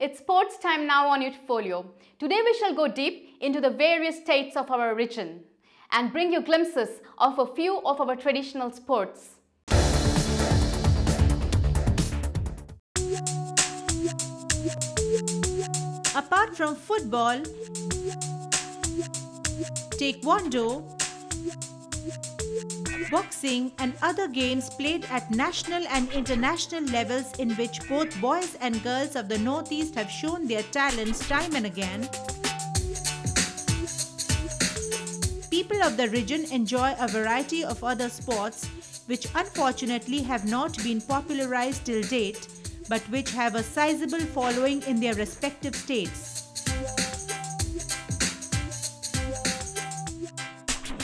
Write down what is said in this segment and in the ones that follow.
It's sports time now on Youthfolio. Today we shall go deep into the various states of our region and bring you glimpses of a few of our traditional sports. Apart from football, taekwondo, boxing and other games played at national and international levels in which both boys and girls of the Northeast have shown their talents time and again, people of the region enjoy a variety of other sports which unfortunately have not been popularized till date, but which have a sizable following in their respective states.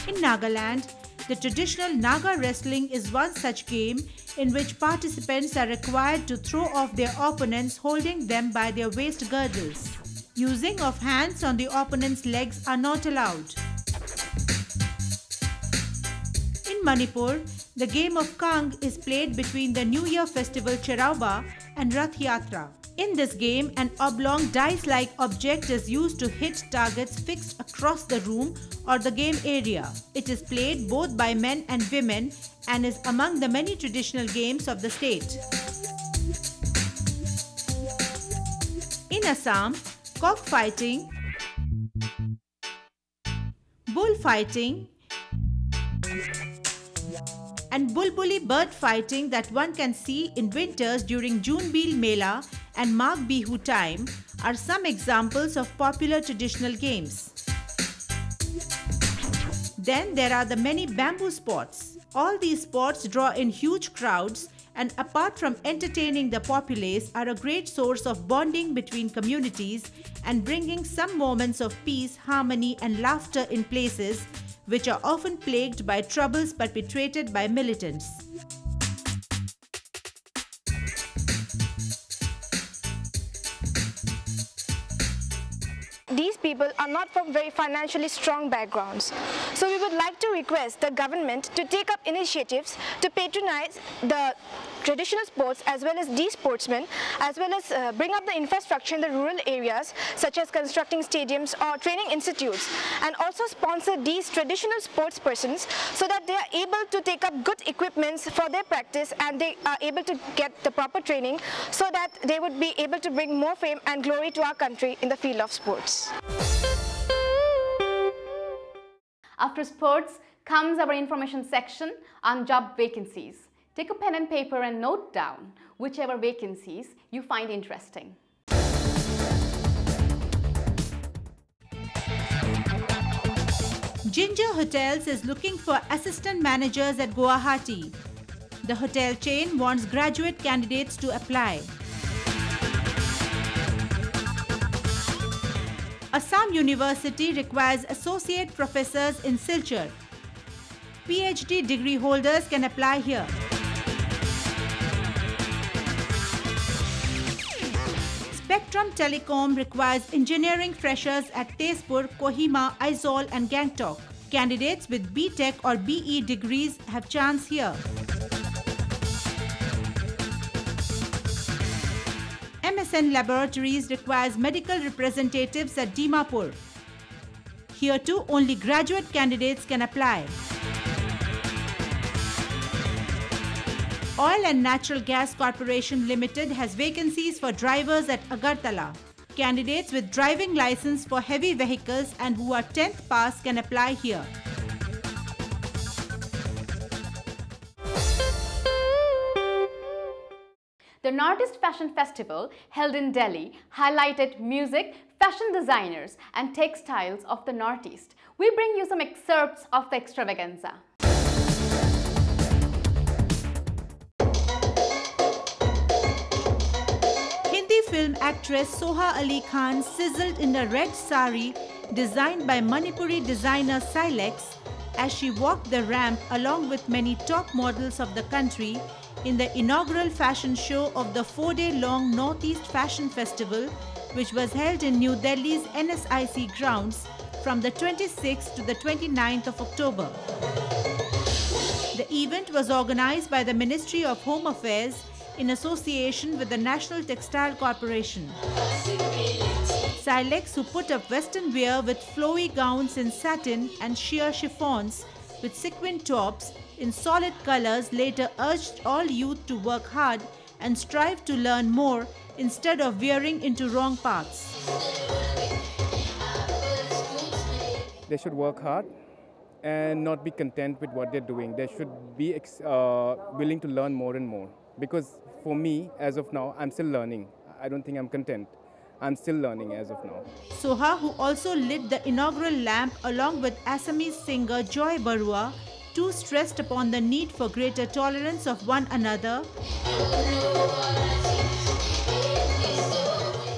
In Nagaland, the traditional Naga wrestling is one such game in which participants are required to throw off their opponents holding them by their waist girdles. Using of hands on the opponent's legs are not allowed. In Manipur, the game of Kang is played between the New Year festival Cherauba and Rath Yatra. In this game, an oblong dice-like object is used to hit targets fixed across the room or the game area. It is played both by men and women and is among the many traditional games of the state. In Assam, cockfighting, bullfighting, and bulbuli bird fighting that one can see in winters during Junebeel Mela and Magh Bihu time are some examples of popular traditional games. Then there are the many bamboo sports. All these sports draw in huge crowds and apart from entertaining the populace are a great source of bonding between communities and bringing some moments of peace, harmony and laughter in places which are often plagued by troubles perpetrated by militants. These people are not from very financially strong backgrounds. So we would like to request the government to take up initiatives to patronize the traditional sports as well as these sportsmen, as well as bring up the infrastructure in the rural areas such as constructing stadiums or training institutes, and also sponsor these traditional sports persons so that they are able to take up good equipments for their practice and they are able to get the proper training so that they would be able to bring more fame and glory to our country in the field of sports. After sports comes our information section on job vacancies. Take a pen and paper and note down whichever vacancies you find interesting. Ginger Hotels is looking for assistant managers at Guwahati. The hotel chain wants graduate candidates to apply. Assam University requires associate professors in Silchar. PhD degree holders can apply here. Spectrum Telecom requires engineering freshers at Tezpur, Kohima, Aizawl and Gangtok. Candidates with BTech or BE degrees have chance here. MSN Laboratories requires medical representatives at Dimapur. Here too, only graduate candidates can apply. Oil and Natural Gas Corporation Limited has vacancies for drivers at Agartala. Candidates with driving license for heavy vehicles and who are 10th pass can apply here. The Northeast Fashion Festival held in Delhi highlighted music, fashion designers and textiles of the Northeast. We bring you some excerpts of the extravaganza. Hindi film actress Soha Ali Khan sizzled in a red sari designed by Manipuri designer Silex as she walked the ramp along with many top models of the country in the inaugural fashion show of the 4-day-long Northeast Fashion Festival, which was held in New Delhi's NSIC grounds from the 26th to the 29th of October. The event was organized by the Ministry of Home Affairs in association with the National Textile Corporation. Silex, who put up Western wear with flowy gowns in satin and sheer chiffons with sequin tops in solid colors, later urged all youth to work hard and strive to learn more instead of veering into wrong paths. They should work hard and not be content with what they're doing. They should be willing to learn more and more. Because for me, as of now, I'm still learning. I don't think I'm content. I'm still learning as of now. Soha, who also lit the inaugural lamp along with Assamese singer Joy Barua, too stressed upon the need for greater tolerance of one another.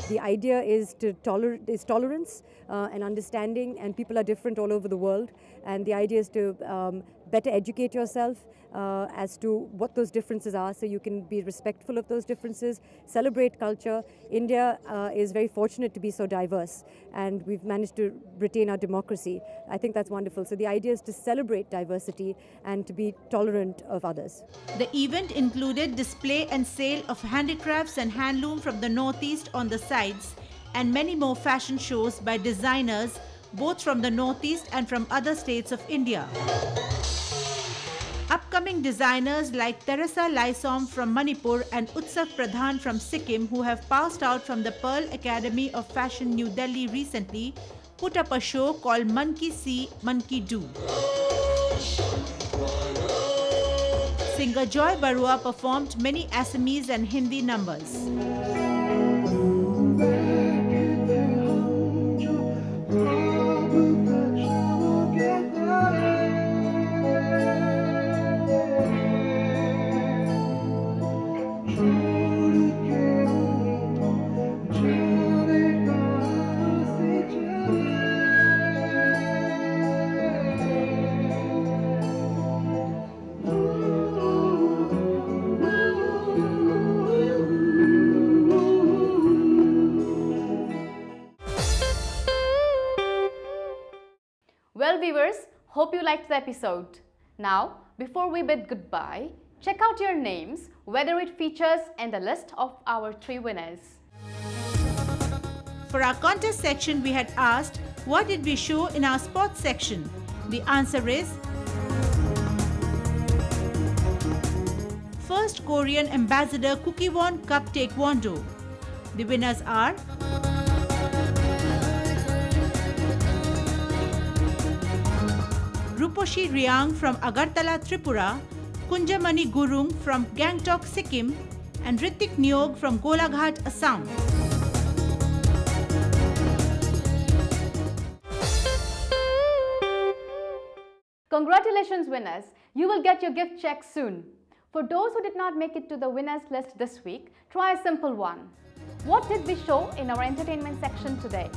The idea is tolerance and understanding, and people are different all over the world. And the idea is to better educate yourself as to what those differences are, so you can be respectful of those differences, celebrate culture. India is very fortunate to be so diverse, and we've managed to retain our democracy. I think that's wonderful. So the idea is to celebrate diversity and to be tolerant of others. The event included display and sale of handicrafts and handloom from the Northeast on the sides, and many more fashion shows by designers both from the Northeast and from other states of India. Upcoming designers like Teresa Laisom from Manipur and Utsav Pradhan from Sikkim, who have passed out from the Pearl Academy of Fashion New Delhi recently, put up a show called Man Ki See, Man Ki Do. Singer Joy Barua performed many Assamese and Hindi numbers. Well, viewers, hope you liked the episode. Now, before we bid goodbye, check out your names, whether it features in the list of our 3 winners. For our contest section, we had asked, what did we show in our sports section? The answer is First Korean Ambassador Kukiwon Cup Taekwondo. The winners are Ruposhi Riang from Agartala, Tripura, Kunjamani Gurung from Gangtok, Sikkim, and Ritik Nyog from Golaghat, Assam. Congratulations, winners! You will get your gift check soon. For those who did not make it to the winners list this week, try a simple one. What did we show in our entertainment section today?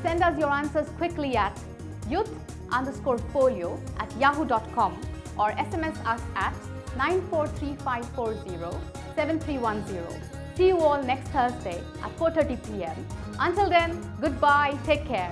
Send us your answers quickly at youth_folio@yahoo.com or SMS us at 943540-7310. See you all next Thursday at 4:30 p.m. Until then, goodbye, take care.